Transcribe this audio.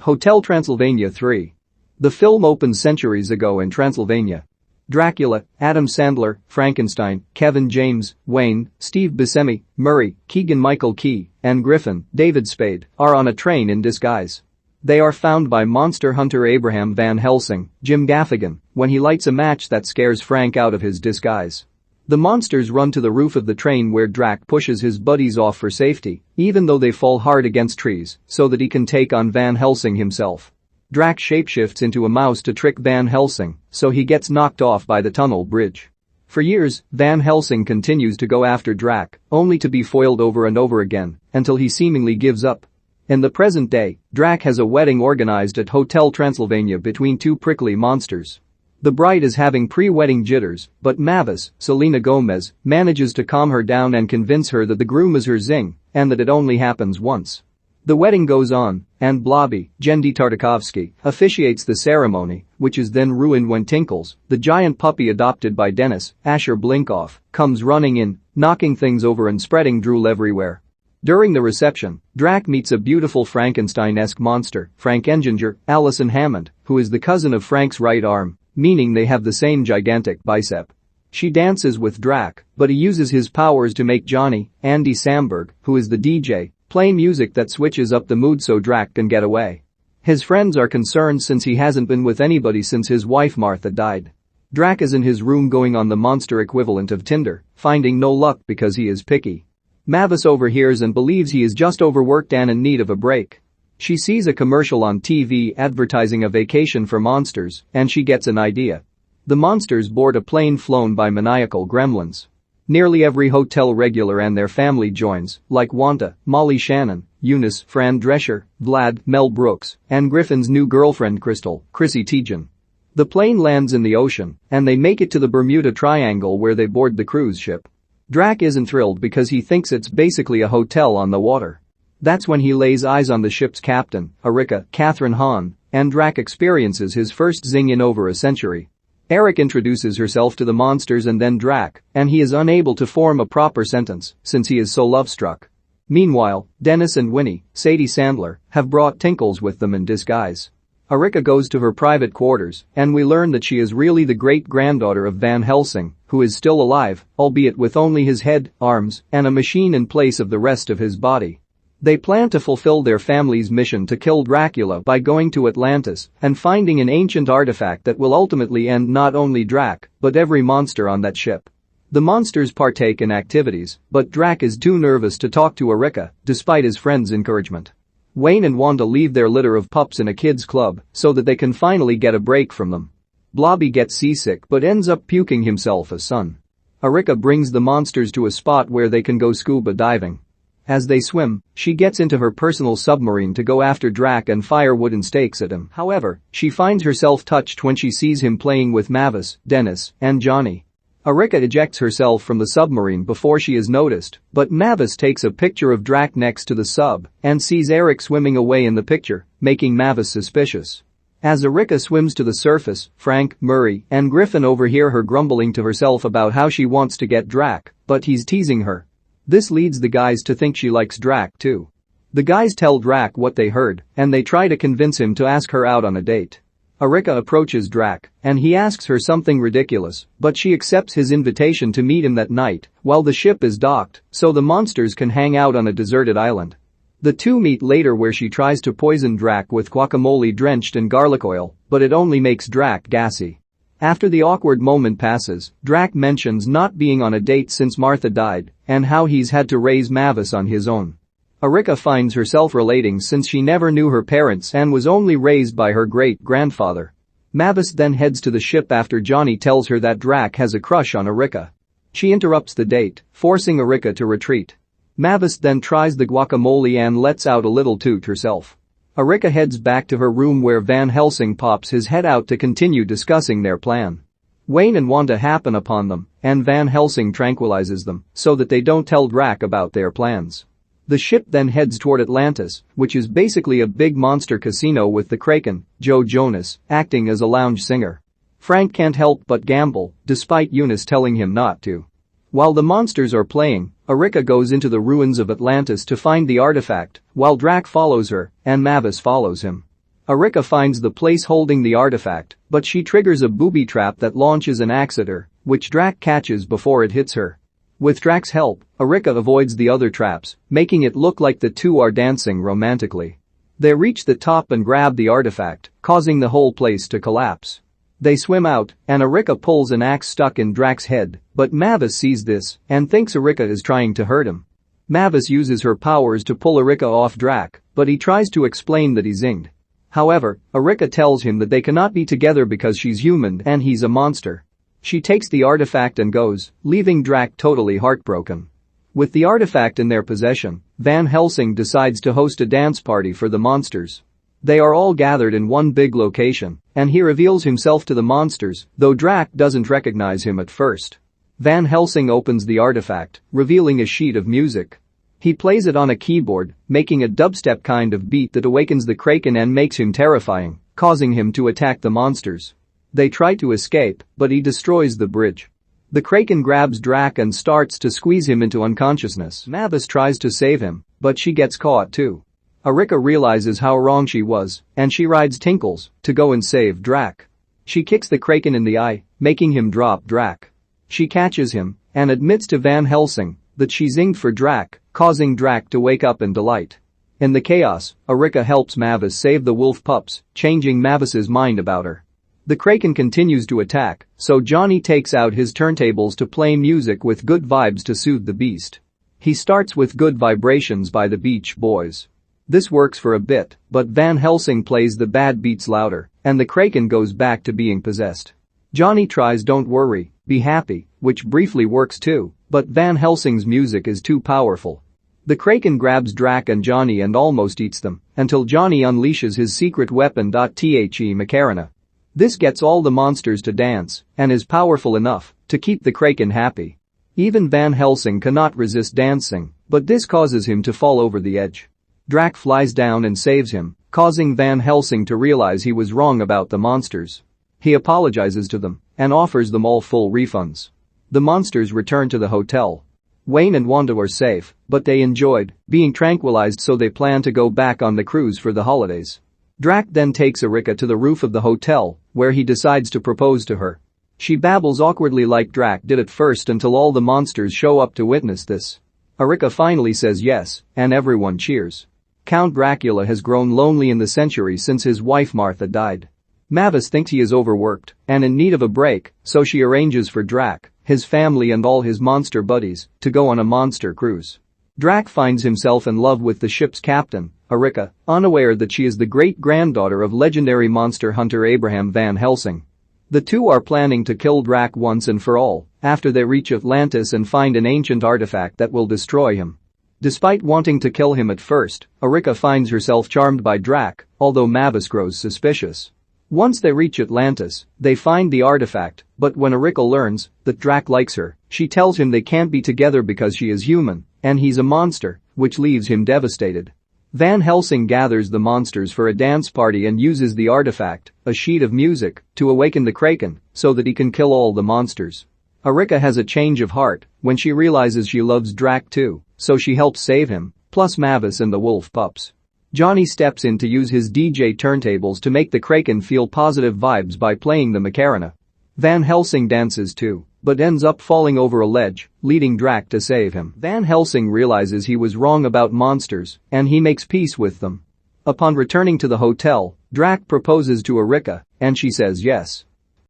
Hotel Transylvania 3. The film opened centuries ago in Transylvania. Dracula, Adam Sandler, Frankenstein, Kevin James, Wayne, Steve Buscemi, Murray, Keegan-Michael Key, and Griffin, David Spade, are on a train in disguise. They are found by monster hunter Abraham Van Helsing, Jim Gaffigan, when he lights a match that scares Frank out of his disguise. The monsters run to the roof of the train where Drac pushes his buddies off for safety, even though they fall hard against trees, so that he can take on Van Helsing himself. Drac shapeshifts into a mouse to trick Van Helsing, so he gets knocked off by the tunnel bridge. For years, Van Helsing continues to go after Drac, only to be foiled over and over again, until he seemingly gives up. In the present day, Drac has a wedding organized at Hotel Transylvania between two prickly monsters. The bride is having pre-wedding jitters, but Mavis, Selena Gomez, manages to calm her down and convince her that the groom is her zing, and that it only happens once. The wedding goes on, and Blobby, Jendi Tartakovsky, officiates the ceremony, which is then ruined when Tinkles, the giant puppy adopted by Dennis, Asher Blinkoff, comes running in, knocking things over and spreading drool everywhere. During the reception, Drac meets a beautiful Frankenstein-esque monster, Frank Enginger, Allison Hammond, who is the cousin of Frank's right arm, meaning they have the same gigantic bicep. She dances with Drac, but he uses his powers to make Johnny, Andy Samberg, who is the DJ, play music that switches up the mood so Drac can get away. His friends are concerned since he hasn't been with anybody since his wife Martha died. Drac is in his room going on the monster equivalent of Tinder, finding no luck because he is picky. Mavis overhears and believes he is just overworked and in need of a break. She sees a commercial on TV advertising a vacation for monsters, and she gets an idea. The monsters board a plane flown by maniacal gremlins. Nearly every hotel regular and their family joins, like Wanda, Molly Shannon, Eunice, Fran Drescher, Vlad, Mel Brooks, and Griffin's new girlfriend Crystal, Chrissy Teigen. The plane lands in the ocean, and they make it to the Bermuda Triangle where they board the cruise ship. Drac isn't thrilled because he thinks it's basically a hotel on the water. That's when he lays eyes on the ship's captain, Erika, Catherine Hahn, and Drac experiences his first zing in over a century. Eric introduces herself to the monsters and then Drac, and he is unable to form a proper sentence since he is so love-struck. Meanwhile, Dennis and Winnie, Sadie Sandler, have brought Tinkles with them in disguise. Erika goes to her private quarters, and we learn that she is really the great-granddaughter of Van Helsing, who is still alive, albeit with only his head, arms, and a machine in place of the rest of his body. They plan to fulfill their family's mission to kill Dracula by going to Atlantis and finding an ancient artifact that will ultimately end not only Drac, but every monster on that ship. The monsters partake in activities, but Drac is too nervous to talk to Erika, despite his friend's encouragement. Wayne and Wanda leave their litter of pups in a kids' club so that they can finally get a break from them. Blobby gets seasick but ends up puking himself a son. Erika brings the monsters to a spot where they can go scuba diving. As they swim, she gets into her personal submarine to go after Drac and fire wooden stakes at him. However, she finds herself touched when she sees him playing with Mavis, Dennis, and Johnny. Erika ejects herself from the submarine before she is noticed, but Mavis takes a picture of Drac next to the sub and sees Eric swimming away in the picture, making Mavis suspicious. As Erika swims to the surface, Frank, Murray, and Griffin overhear her grumbling to herself about how she wants to get Drac, but he's teasing her. This leads the guys to think she likes Drac too. The guys tell Drac what they heard, and they try to convince him to ask her out on a date. Erika approaches Drac, and he asks her something ridiculous, but she accepts his invitation to meet him that night while the ship is docked, so the monsters can hang out on a deserted island. The two meet later where she tries to poison Drac with guacamole drenched in garlic oil, but it only makes Drac gassy. After the awkward moment passes, Drac mentions not being on a date since Martha died and how he's had to raise Mavis on his own. Erika finds herself relating since she never knew her parents and was only raised by her great-grandfather. Mavis then heads to the ship after Johnny tells her that Drac has a crush on Erika. She interrupts the date, forcing Erika to retreat. Mavis then tries the guacamole and lets out a little toot herself. Erika heads back to her room where Van Helsing pops his head out to continue discussing their plan. Wayne and Wanda happen upon them, and Van Helsing tranquilizes them so that they don't tell Drac about their plans. The ship then heads toward Atlantis, which is basically a big monster casino with the Kraken, Joe Jonas, acting as a lounge singer. Frank can't help but gamble, despite Eunice telling him not to. While the monsters are playing, Erika goes into the ruins of Atlantis to find the artifact, while Drac follows her, and Mavis follows him. Erika finds the place holding the artifact, but she triggers a booby trap that launches an axe at her, which Drac catches before it hits her. With Drac's help, Erika avoids the other traps, making it look like the two are dancing romantically. They reach the top and grab the artifact, causing the whole place to collapse. They swim out, and Erika pulls an axe stuck in Drac's head, but Mavis sees this and thinks Erika is trying to hurt him. Mavis uses her powers to pull Erika off Drac, but he tries to explain that he's zinged. However, Erika tells him that they cannot be together because she's human and he's a monster. She takes the artifact and goes, leaving Drac totally heartbroken. With the artifact in their possession, Van Helsing decides to host a dance party for the monsters. They are all gathered in one big location, and he reveals himself to the monsters, though Drac doesn't recognize him at first. Van Helsing opens the artifact, revealing a sheet of music. He plays it on a keyboard, making a dubstep kind of beat that awakens the Kraken and makes him terrifying, causing him to attack the monsters. They try to escape, but he destroys the bridge. The Kraken grabs Drac and starts to squeeze him into unconsciousness. Mavis tries to save him, but she gets caught too. Erika realizes how wrong she was, and she rides Tinkles to go and save Drac. She kicks the Kraken in the eye, making him drop Drac. She catches him and admits to Van Helsing that she zinged for Drac, causing Drac to wake up in delight. In the chaos, Erika helps Mavis save the wolf pups, changing Mavis's mind about her. The Kraken continues to attack, so Johnny takes out his turntables to play music with good vibes to soothe the beast. He starts with Good Vibrations by the Beach Boys. This works for a bit, but Van Helsing plays the bad beats louder, and the Kraken goes back to being possessed. Johnny tries Don't Worry, Be Happy, which briefly works too, but Van Helsing's music is too powerful. The Kraken grabs Drac and Johnny and almost eats them, until Johnny unleashes his secret weapon. The Macarena. This gets all the monsters to dance, and is powerful enough to keep the Kraken happy. Even Van Helsing cannot resist dancing, but this causes him to fall over the edge. Drac flies down and saves him, causing Van Helsing to realize he was wrong about the monsters. He apologizes to them and offers them all full refunds. The monsters return to the hotel. Wayne and Wanda are safe, but they enjoyed being tranquilized, so they plan to go back on the cruise for the holidays. Drac then takes Erika to the roof of the hotel, where he decides to propose to her. She babbles awkwardly like Drac did at first until all the monsters show up to witness this. Erika finally says yes, and everyone cheers. Count Dracula has grown lonely in the centuries since his wife Martha died. Mavis thinks he is overworked and in need of a break, so she arranges for Drac, his family and all his monster buddies to go on a monster cruise. Drac finds himself in love with the ship's captain, Erika, unaware that she is the great-granddaughter of legendary monster hunter Abraham Van Helsing. The two are planning to kill Drac once and for all after they reach Atlantis and find an ancient artifact that will destroy him. Despite wanting to kill him at first, Erika finds herself charmed by Drac, although Mavis grows suspicious. Once they reach Atlantis, they find the artifact, but when Erika learns that Drac likes her, she tells him they can't be together because she is human and he's a monster, which leaves him devastated. Van Helsing gathers the monsters for a dance party and uses the artifact, a sheet of music, to awaken the Kraken so that he can kill all the monsters. Erika has a change of heart when she realizes she loves Drac too, so she helps save him, plus Mavis and the wolf pups. Johnny steps in to use his DJ turntables to make the Kraken feel positive vibes by playing the Macarena. Van Helsing dances too, but ends up falling over a ledge, leading Drac to save him. Van Helsing realizes he was wrong about monsters, and he makes peace with them. Upon returning to the hotel, Drac proposes to Erika, and she says yes.